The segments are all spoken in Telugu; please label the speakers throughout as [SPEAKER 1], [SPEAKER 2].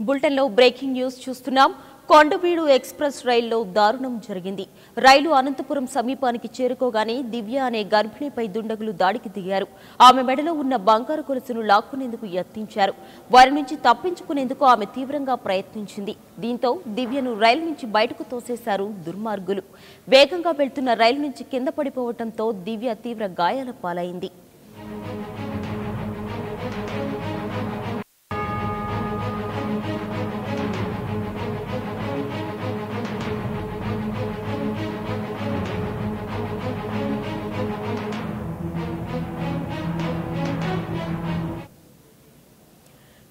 [SPEAKER 1] బులెటిన్లో బ్రేకింగ్ న్యూస్ చూస్తున్నాం. కొండవీడు ఎక్స్ప్రెస్ రైల్లో దారుణం జరిగింది. రైలు అనంతపురం సమీపానికి చేరుకోగానే దివ్య అనే గర్భిణిపై దుండగులు దాడికి దిగారు. ఆమె మెడలో ఉన్న బంగారు గొలుసును లాక్కునేందుకు యత్నించారు. వారి నుంచి తప్పించుకునేందుకు ఆమె తీవ్రంగా ప్రయత్నించింది. దీంతో దివ్యను రైలు నుంచి బయటకు తోసేశారు దుర్మార్గులు. వేగంగా వెళ్తున్న రైలు నుంచి కింద పడిపోవడంతో దివ్య తీవ్ర గాయాల పాలైంది.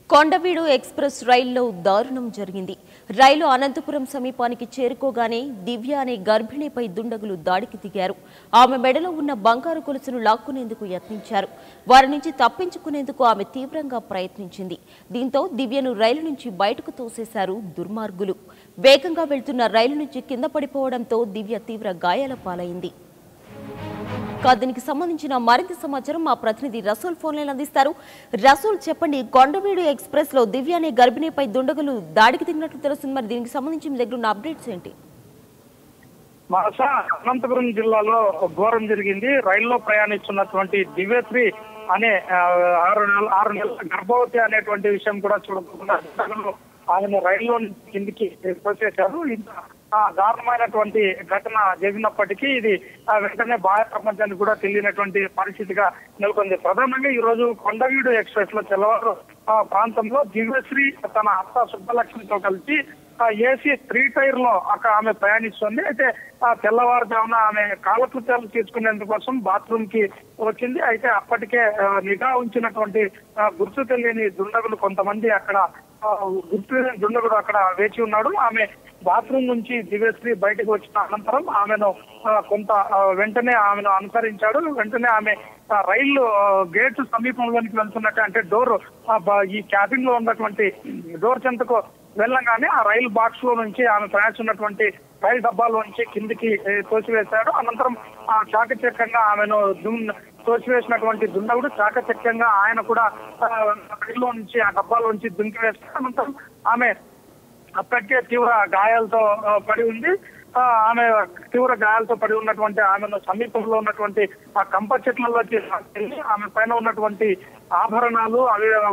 [SPEAKER 1] కొండవీడు ఎక్స్ప్రెస్ రైల్లో దారుణం జరిగింది. రైలు అనంతపురం సమీపానికి చేరుకోగానే దివ్య అనే గర్భిణిపై దుండగులు దాడికి దిగారు. ఆమె మెడలో ఉన్న బంగారు గొలుసును లాక్కునేందుకు యత్నించారు. వారి నుంచి తప్పించుకునేందుకు ఆమె తీవ్రంగా ప్రయత్నించింది. దీంతో దివ్యను రైలు నుంచి బయటకు తోసేశారు దుర్మార్గులు. వేగంగా వెళ్తున్న రైలు నుంచి కింద పడిపోవడంతో దివ్య తీవ్ర గాయాల పాలైంది. దీనికి సంబంధించిన మరింత సమాచారం మా ప్రతినిధి రసూల్ ఫోన్ లైన్ అందిస్తారు. రసూల్, చెప్పండి, కొండవీడు ఎక్స్ప్రెస్ లో దివ్య అనే గర్భిణిపై దుండగులు దాడికి దిగినట్లు తెలుస్తుంది. మరి దీనికి సంబంధించి మీ దగ్గర ఉన్న అప్డేట్స్ ఏంటి?
[SPEAKER 2] అనంతపురం జిల్లాలో ఘోరం జరిగింది. రైల్లో ప్రయాణిస్తున్నటువంటి దివ్యశ్రీ అనే 6 నెలల గర్భవతి అనేటువంటి విషయం కూడా చూడకుండా ఆయన రైల్లో కిందికి తోసేశారు. దారుణమైనటువంటి ఘటన జరిగినప్పటికీ ఇది వెంటనే బాహ్య ప్రపంచానికి కూడా తెలియనటువంటి పరిస్థితిగా నెలకొంది. ప్రధానంగా ఈ రోజు కొండవీడు ఎక్స్ప్రెస్ లో తెల్లవారు ప్రాంతంలో దివ్యశ్రీ తన అత్త సుబ్బలక్ష్మితో కలిసి ఏసీ 3 టైర్ లో అక్కడ ఆమె ప్రయాణిస్తుంది. అయితే తెల్లవారుజామున ఆమె కాలకృత్యాలు తీసుకునేందుకోసం బాత్రూమ్ కి వచ్చింది. అయితే అప్పటికే నిఘా ఉంచినటువంటి గుర్తు తెలియని దుండగులు కొంతమంది అక్కడ దుండగుడు అక్కడ వేచి ఉన్నాడు. ఆమె బాత్రూమ్ నుంచి దివ్యశ్రీ బయటకు వచ్చిన అనంతరం ఆమెను వెంటనే ఆమెను అనుసరించాడు. వెంటనే ఆమె రైలు గేట్ సమీపంలోనికి వెళ్తున్నట్టు, అంటే డోర్ ఈ క్యాబిన్ లో ఉన్నటువంటి డోర్ చెంతకు వెళ్ళగానే ఆ రైలు బాక్స్ లో నుంచి ఆమె ప్రయాణిస్తున్నటువంటి రైలు డబ్బాలో నుంచి కిందికి తోసివేశాడు. అనంతరం చాకచక్యంగా ఆమెను తోసివేసినటువంటి దుండగుడు చాకచక్యంగా ఆయన కూడా రైల్లో నుంచి ఆ డబ్బాలో నుంచి దుంకి వేశాడు. అనంతరం ఆమె అప్పటికే తీవ్ర గాయాలతో పడి ఉంది. ఆమె తీవ్ర గాయాలతో పడి ఉన్నటువంటి ఆమెను సమీపంలో ఉన్నటువంటి ఆ కంప చెట్లలోకి ఆమె పైన ఉన్నటువంటి ఆభరణాలు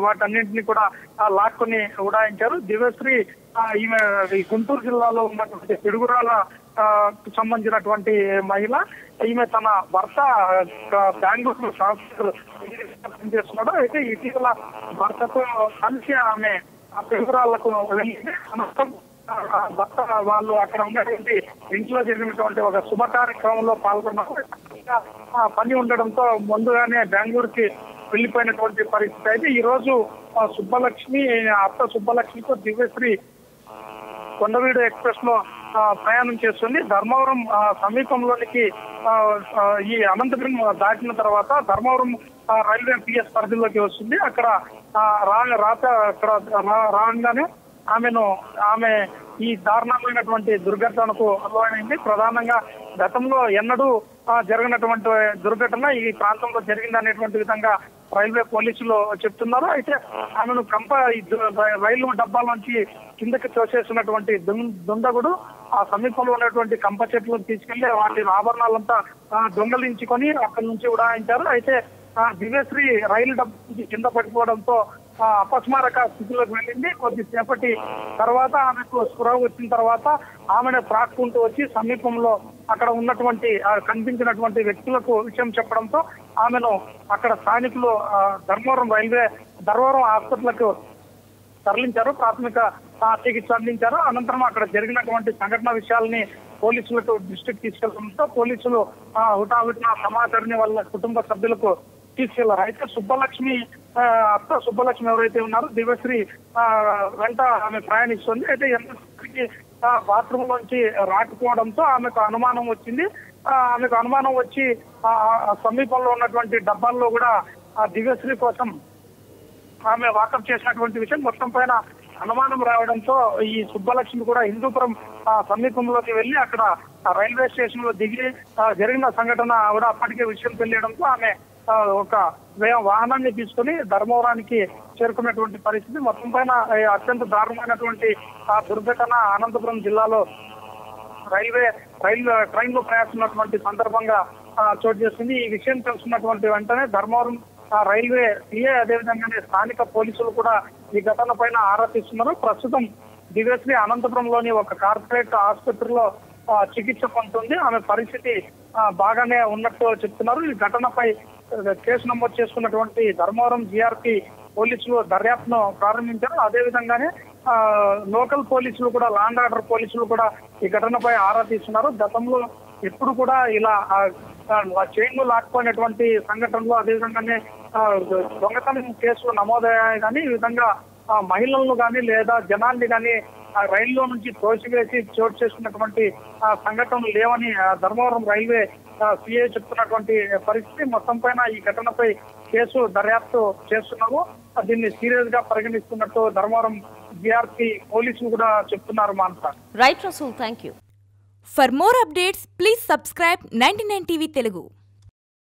[SPEAKER 2] వాటన్నింటినీ కూడా లాక్కొని ఉడాయించారు. దివ్యశ్రీ ఈమె గుంటూరు జిల్లాలో ఉన్నటువంటి పిడుగురాల సంబంధించినటువంటి మహిళ. ఈమె తన భర్త బెంగళూరు సాఫ్ట్వేర్ పనిచేస్తున్నాడు. అయితే ఇటీవల భర్తతో కలిసి ఆమె ఆ పిడుగురాళ్లకు వెళ్ళింది. అనంతరం భర్త వాళ్ళు అక్కడ ఉన్నటువంటి ఇంట్లో జరిగినటువంటి ఒక శుభ కార్యక్రమంలో పాల్గొన్నారు. పని ఉండడంతో ముందుగానే బెంగళూరుకి వెళ్లిపోయినటువంటి పరిస్థితి. అయితే ఈ రోజు సుబ్బలక్ష్మి అత్త సుబ్బలక్ష్మితో దివ్యశ్రీ కొండవీడు ఎక్స్ప్రెస్ లో ప్రయాణం చేస్తుంది. ధర్మవరం సమీపంలోనికి ఈ అనంతపురం దాటిన తర్వాత ధర్మవరం రైల్వే పిఎస్ పరిధిలోకి వస్తుంది. అక్కడ రాగానే ఆమె ఈ దారుణమైనటువంటి దుర్ఘటనకు అలవాటైంది. ప్రధానంగా గతంలో ఎన్నడూ జరిగినటువంటి దుర్ఘటన ఈ ప్రాంతంలో జరిగిందనేటువంటి విధంగా రైల్వే పోలీసులు చెప్తున్నారు. అయితే ఆమెను రైలు డబ్బాలోంచి కిందకి తోసేసినటువంటి దుండగుడు ఆ సమీపంలో ఉన్నటువంటి కంప చెట్లను తీసుకెళ్లి వాటి ఆభరణాలంతా దొంగలించుకొని అక్కడి నుంచి ఉడాయించారు. అయితే దివ్యశ్రీ రైలు డబ్బా నుంచి కింద పడిపోవడంతో అపస్మారక స్థితిలోకి వెళ్ళింది. కొద్దిసేపటి తర్వాత ఆమెకు స్పృహ వచ్చిన తర్వాత ఆమెను ప్రాక్కుంటూ వచ్చి సమీపంలో అక్కడ ఉన్నటువంటి కనిపించినటువంటి వ్యక్తులకు విషయం చెప్పడంతో ఆమెను అక్కడ స్థానికులు ధర్మవరం హాస్పిటల్కు తరలించారు. ప్రాథమిక చికిత్స అందించారు. అనంతరం అక్కడ జరిగినటువంటి సంఘటన విషయాలని పోలీసులకు దృష్టికి తీసుకెళ్లడంతో పోలీసులు హుటాహుటిన సమాచారాన్ని వాళ్ళ కుటుంబ సభ్యులకు తీసుకెళ్లారు. అయితే అత్త సుబ్బలక్ష్మి ఎవరైతే ఉన్నారో దివ్యశ్రీ వెంట ఆమె ప్రయాణిస్తుంది. అయితే ఎంతసేపటికి బాత్రూమ్ నుంచి రాకపోవడంతో ఆమెకు అనుమానం వచ్చింది. ఆమెకు అనుమానం వచ్చి సమీపంలో ఉన్నటువంటి డబ్బాల్లో కూడా దివ్యశ్రీ కోసం ఆమె వాకప్ చేసినటువంటి విషయం మొత్తం పైన అనుమానం రావడంతో ఈ సుబ్బలక్ష్మి కూడా హిందూపురం సమీపంలోకి వెళ్లి అక్కడ రైల్వే స్టేషన్ లో దిగి జరిగిన సంఘటన కూడా అప్పటికే విషయం తెలియడంతో ఆమె ఒక వాహనాన్ని తీసుకుని ధర్మవరానికి చేరుకున్నటువంటి పరిస్థితి. మొత్తం పైన అత్యంత దారుణమైనటువంటి ఆ దుర్ఘటన అనంతపురం జిల్లాలో ట్రైన్ లో ప్రయాణిస్తున్నటువంటి సందర్భంగా చోటు చేసుకుంది. ఈ విషయం తెలుసుకున్నటువంటి వెంటనే ధర్మవరం రైల్వే సిఏ అదేవిధంగానే స్థానిక పోలీసులు కూడా ఈ ఘటన పైన ఆరా తీస్తున్నారు. ప్రస్తుతం దివ్యశ్రీ అనంతపురంలోని ఒక కార్పొరేట్ ఆసుపత్రిలో చికిత్స పొందుతుంది. ఆమె పరిస్థితి బాగానే ఉన్నట్టు చెప్తున్నారు. ఈ ఘటనపై కేసు నమోదు చేసుకున్నటువంటి ధర్మవరం జీఆర్పీ పోలీసులు దర్యాప్తును ప్రారంభించారు. అదేవిధంగానే లోకల్ పోలీసులు కూడా, లా అండ్ ఆర్డర్ పోలీసులు కూడా ఈ ఘటనపై ఆరా తీస్తున్నారు. గతంలో ఎప్పుడు కూడా ఇలా చైన్లు లాక్కుపోయినటువంటి సంఘటనలు, అదేవిధంగానే దొంగతనం కేసులు నమోదయ్యాయి. కానీ ఈ విధంగా మహిళలను కానీ లేదా జనాల్ని కానీ రైల్లో నుంచి తోసివేసి చోటు చేసుకున్నటువంటి సంఘటనలు లేవని ధర్మవరం రైల్వే సిఐ చెప్తున్నటువంటి పరిస్థితి. మొత్తం పైన ఈ ఘటనపై కేసు దర్యాప్తు చేస్తున్నారు. దీన్ని సీరియస్ గా పరిగణిస్తున్నట్టు ధర్మవరం జీఆర్పీ పోలీసులు కూడా చెప్తున్నారు. Manasa.
[SPEAKER 1] Right Rasool, thank you.
[SPEAKER 3] For more updates, please subscribe 99 TV Telugu.